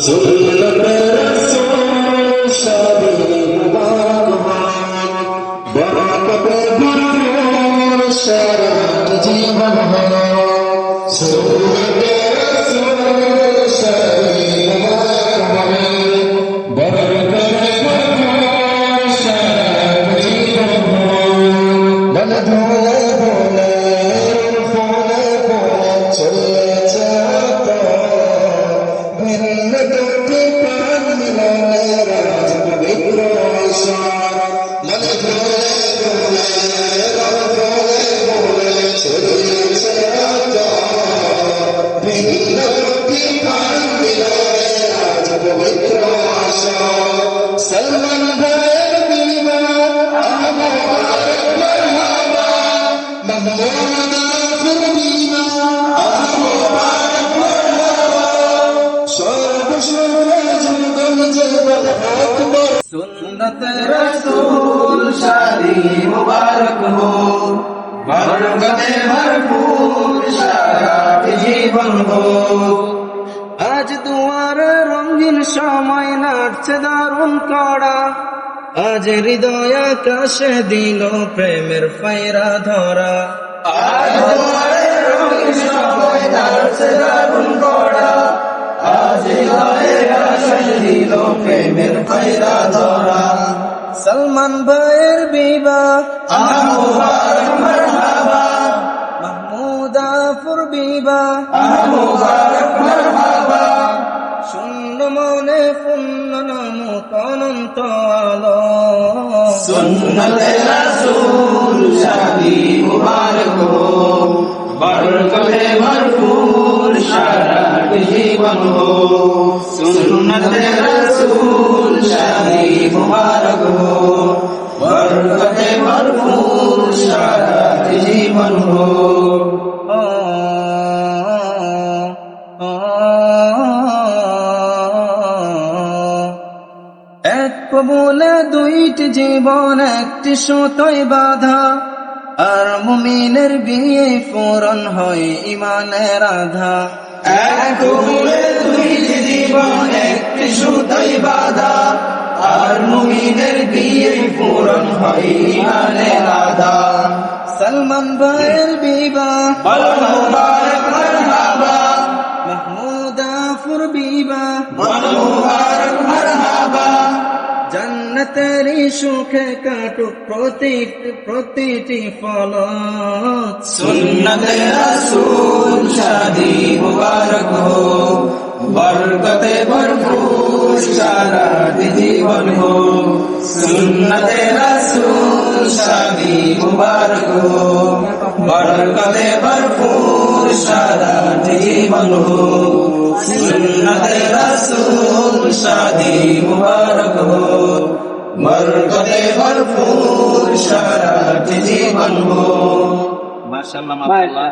सुन्नत रसूल शादी मुबारक बरकत भरपूर शराब जीवन सुन्नत रसूल शादी मुबारक बरकत भरपूर शराब जीवन मन धोले भोले फूले फूले चले जाता भिन्न गति प्राण मिलाने राज पवित्र इशार मन धोले भोले चले जाता भिन्न गति प्राण मिलाने राज पवित्र इशार सलमान भाई बीमा मुबारक मरहबा महमूद आफिर बीमा मुबारक मरहबा सर्वशुर जुगल जबल अकबर सुन्नत रसूल शादी मुबारक हो बरकते भरपूर साराट जीवन हो আজ দুয়ারে রঙিন সময় নাচছে দারুণ কড়া আজ হৃদয় আকাশে দিল প্রেমের ফায়রা ধরা আজ দুয়ারে রঙিন সময় নাচছে দারুণ কড়া আজ হৃদয় আকাশে দিল প্রেমের ফায়রা ধরা সলমান ভাইয়ের বিবাহ মুবারক মারহাবা মাহমুদ আফর বিবাহ মুবারক মারহাবা শূন্য মনে পূর্ণ নাম অনন্ত আলো সুন্নতে রাসূল শাদি মুবারক হো বরকতে ভরপুর সারাট জীবন হো সুন্নতে রাসূল শাদি মুবারক হো বরকতে ভরপুর সারাট জীবন হো এক কবুলে দুইটি জীবন একটি সুতোয় বাঁধা আর মুমিনের বিয়ে পূরণ হয় ইমানের আধা এক কবুলে দুইটি জীবন একটি সুতোয় বাঁধা আর মুমিনের বিয়ে পূরণ হয় ইমানের আধা সলমান ভাইয়ের বিবাহ মুবারক মারহাবা মাহমুদ আফর বিবাহ মুবারক মারহাবা জান্নাতেরই সুখে কাটুক প্রতিটি ফলত সুন্নতে রাসূল শাদি মুবারক হো বরকতে ভরপুর সারাট জীবন হো সুন্নতে রাসূল শাদি মুবারক হো বরকতে ভরপুর সারাট জীবন হো সুন্নতে রাসূল শাদি মুবারক হো বরকতে ভরপুর সারাট জীবন হো মাশাআল্লাহ মাশাআল্লাহ।